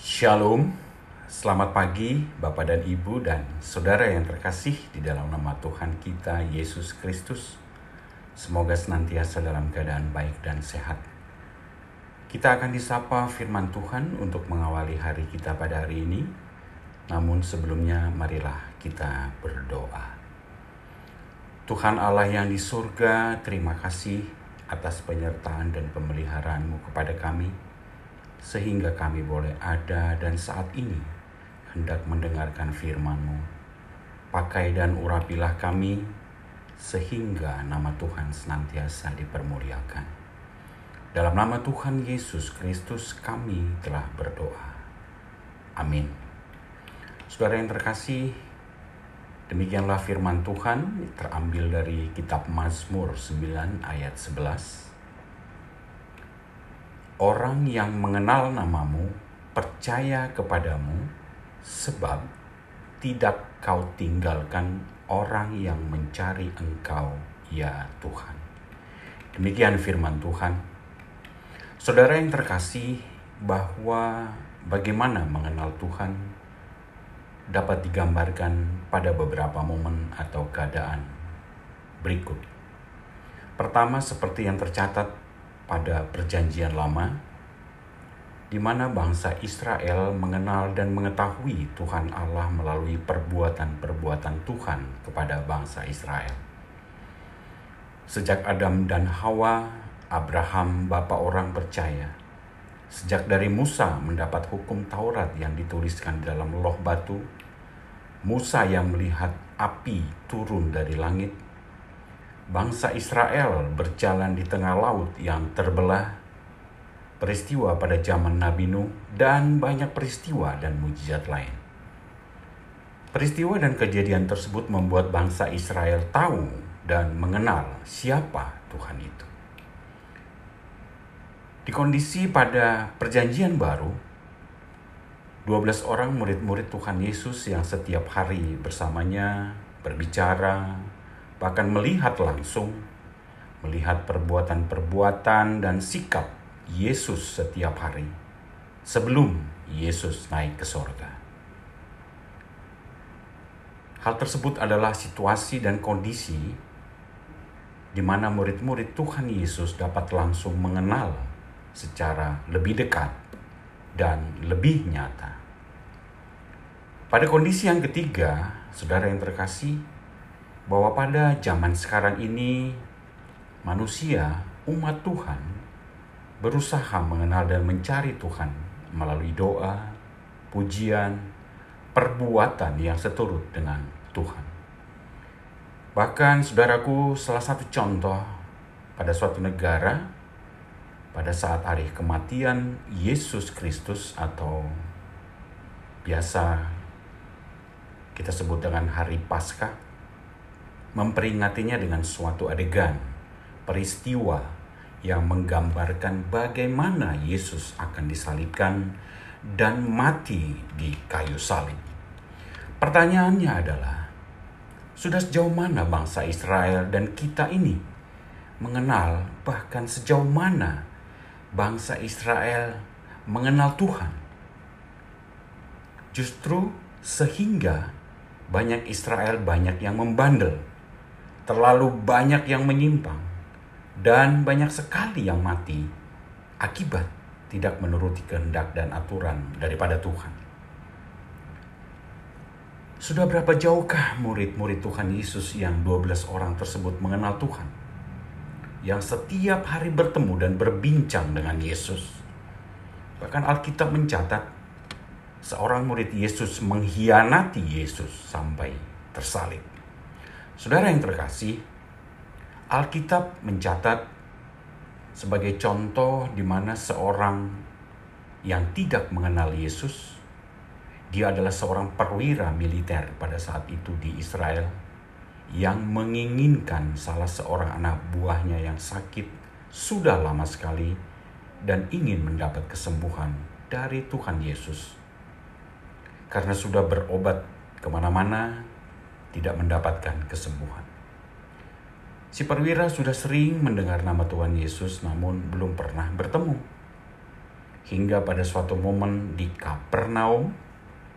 Shalom, selamat pagi Bapak dan Ibu dan Saudara yang terkasih di dalam nama Tuhan kita Yesus Kristus. Semoga senantiasa dalam keadaan baik dan sehat. Kita akan disapa firman Tuhan untuk mengawali hari kita pada hari ini. Namun sebelumnya marilah kita berdoa. Tuhan Allah yang di surga, terima kasih atas penyertaan dan pemeliharaan-Mu kepada kami, sehingga kami boleh ada dan saat ini hendak mendengarkan firman-Mu. Pakai dan urapilah kami, sehingga nama Tuhan senantiasa dipermuliakan. Dalam nama Tuhan Yesus Kristus kami telah berdoa. Amin. Saudara yang terkasih, demikianlah firman Tuhan terambil dari kitab Mazmur 9 ayat 11. Orang yang mengenal namamu percaya kepadamu, sebab tidak kau tinggalkan orang yang mencari Engkau, ya Tuhan. Demikian firman Tuhan. Saudara yang terkasih, bahwa bagaimana mengenal Tuhan dapat digambarkan pada beberapa momen atau keadaan berikut. Pertama, seperti yang tercatat pada Perjanjian Lama, di mana bangsa Israel mengenal dan mengetahui Tuhan Allah melalui perbuatan-perbuatan Tuhan kepada bangsa Israel. Sejak Adam dan Hawa, Abraham bapa orang percaya. Sejak dari Musa mendapat hukum Taurat yang dituliskan di dalam loh batu, Musa yang melihat api turun dari langit, bangsa Israel berjalan di tengah laut yang terbelah, peristiwa pada zaman Nabi Nuh, dan banyak peristiwa dan mujizat lain. Peristiwa dan kejadian tersebut membuat bangsa Israel tahu dan mengenal siapa Tuhan itu. Di kondisi pada Perjanjian Baru, 12 orang murid-murid Tuhan Yesus yang setiap hari bersamanya berbicara, bahkan melihat langsung, melihat perbuatan-perbuatan dan sikap Yesus setiap hari sebelum Yesus naik ke sorga. Hal tersebut adalah situasi dan kondisi di mana murid-murid Tuhan Yesus dapat langsung mengenal secara lebih dekat dan lebih nyata. Pada kondisi yang ketiga, saudara yang terkasih, bahwa pada zaman sekarang ini manusia, umat Tuhan, berusaha mengenal dan mencari Tuhan melalui doa, pujian, perbuatan yang seturut dengan Tuhan. Bahkan saudaraku, salah satu contoh pada suatu negara, pada saat hari kematian Yesus Kristus atau biasa kita sebut dengan hari Paskah, memperingatinya dengan suatu adegan, peristiwa yang menggambarkan bagaimana Yesus akan disalibkan dan mati di kayu salib. Pertanyaannya adalah, sudah sejauh mana bangsa Israel dan kita ini mengenal, bahkan sejauh mana bangsa Israel mengenal Tuhan? Justru sehingga banyak Israel banyak yang membandel, terlalu banyak yang menyimpang, dan banyak sekali yang mati akibat tidak menuruti kehendak dan aturan daripada Tuhan. Sudah berapa jauhkah murid-murid Tuhan Yesus yang 12 orang tersebut mengenal Tuhan? Yang setiap hari bertemu dan berbincang dengan Yesus. Bahkan Alkitab mencatat seorang murid Yesus mengkhianati Yesus sampai tersalib. Saudara yang terkasih, Alkitab mencatat sebagai contoh di mana seorang yang tidak mengenal Yesus, dia adalah seorang perwira militer pada saat itu di Israel yang menginginkan salah seorang anak buahnya yang sakit sudah lama sekali dan ingin mendapat kesembuhan dari Tuhan Yesus. Karena sudah berobat kemana-mana, tidak mendapatkan kesembuhan. Si perwira sudah sering mendengar nama Tuhan Yesus, namun belum pernah bertemu. Hingga pada suatu momen di Kapernaum,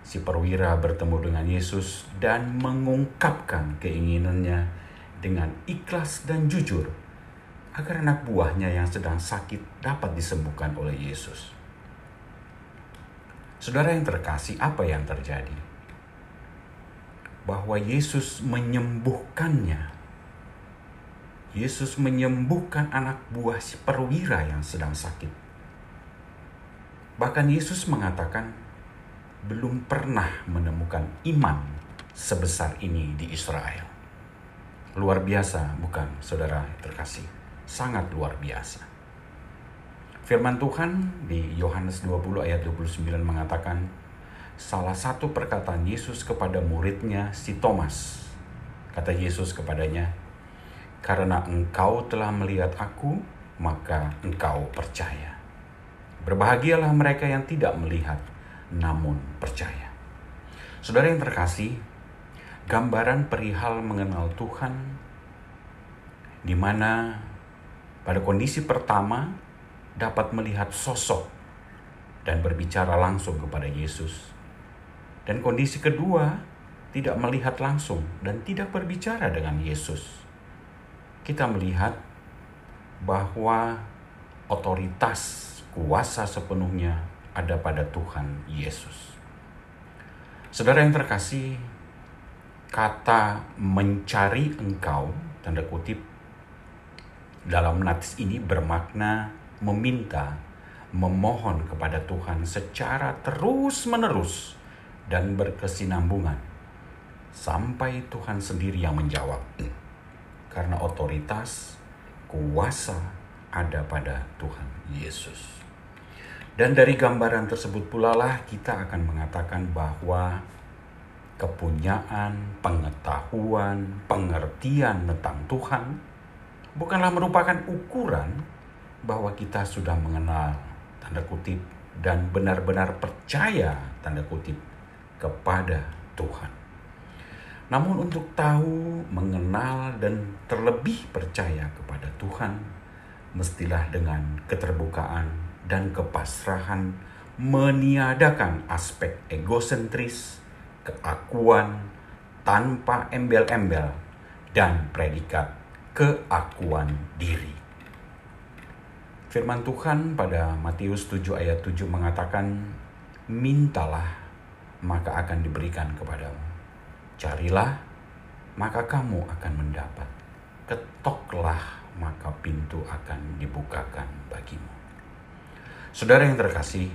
si perwira bertemu dengan Yesus dan mengungkapkan keinginannya dengan ikhlas dan jujur agar anak buahnya yang sedang sakit dapat disembuhkan oleh Yesus. Saudara yang terkasih, apa yang terjadi? Bahwa Yesus menyembuhkannya. Yesus menyembuhkan anak buah si perwira yang sedang sakit. Bahkan Yesus mengatakan, belum pernah menemukan iman sebesar ini di Israel. Luar biasa, bukan, saudara terkasih? Sangat luar biasa. Firman Tuhan di Yohanes 20 ayat 29 mengatakan, salah satu perkataan Yesus kepada muridnya si Thomas. Kata Yesus kepadanya, karena engkau telah melihat aku, maka engkau percaya. Berbahagialah mereka yang tidak melihat, namun percaya. Saudara yang terkasih, gambaran perihal mengenal Tuhan, di mana pada kondisi pertama dapat melihat sosok dan berbicara langsung kepada Yesus. Dan kondisi kedua tidak melihat langsung dan tidak berbicara dengan Yesus. Kita melihat bahwa otoritas kuasa sepenuhnya ada pada Tuhan Yesus. Saudara yang terkasih, kata mencari engkau, tanda kutip, dalam nats ini bermakna meminta, memohon kepada Tuhan secara terus-menerus dan berkesinambungan sampai Tuhan sendiri yang menjawab. Karena otoritas, kuasa ada pada Tuhan Yesus. Dan dari gambaran tersebut pula lah kita akan mengatakan bahwa kepunyaan, pengetahuan, pengertian tentang Tuhan bukanlah merupakan ukuran bahwa kita sudah mengenal, tanda kutip, dan benar-benar percaya, tanda kutip, kepada Tuhan. Namun untuk tahu, mengenal, dan terlebih percaya kepada Tuhan, mestilah dengan keterbukaan dan kepasrahan, meniadakan aspek egosentris, keakuan tanpa embel-embel, dan predikat keakuan diri. Firman Tuhan pada Matius 7 ayat 7 mengatakan, mintalah maka akan diberikan kepadamu. Carilah maka kamu akan mendapat. Ketoklah maka pintu akan dibukakan bagimu. Saudara yang terkasih,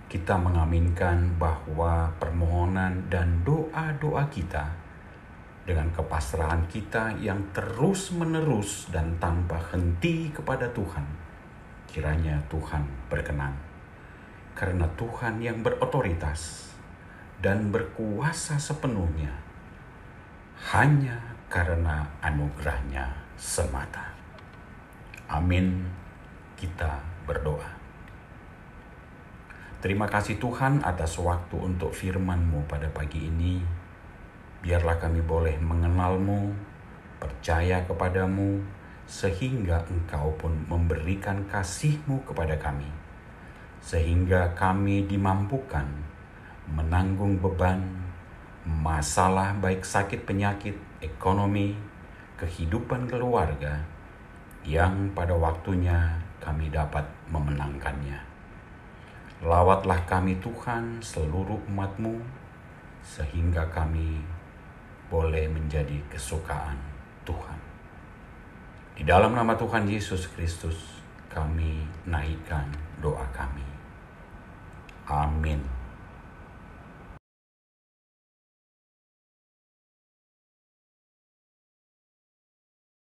kita mengaminkan bahwa permohonan dan doa-doa kita dengan kepasrahan kita yang terus-menerus dan tanpa henti kepada Tuhan, kiranya Tuhan berkenan. Karena Tuhan yang berotoritas dan berkuasa sepenuhnya, hanya karena anugerahnya semata. Amin. Kita berdoa. Terima kasih Tuhan atas waktu untuk firman-Mu pada pagi ini. Biarlah kami boleh mengenal-Mu, percaya kepada-Mu, sehingga Engkau pun memberikan kasih-Mu kepada kami. Sehingga kami dimampukan menanggung beban, masalah baik sakit penyakit, ekonomi, kehidupan keluarga, yang pada waktunya kami dapat memenangkannya. Lawatlah kami Tuhan seluruh umat-Mu, sehingga kami boleh menjadi kesukaan Tuhan. Di dalam nama Tuhan Yesus Kristus, kami naikkan doa kami. Amin.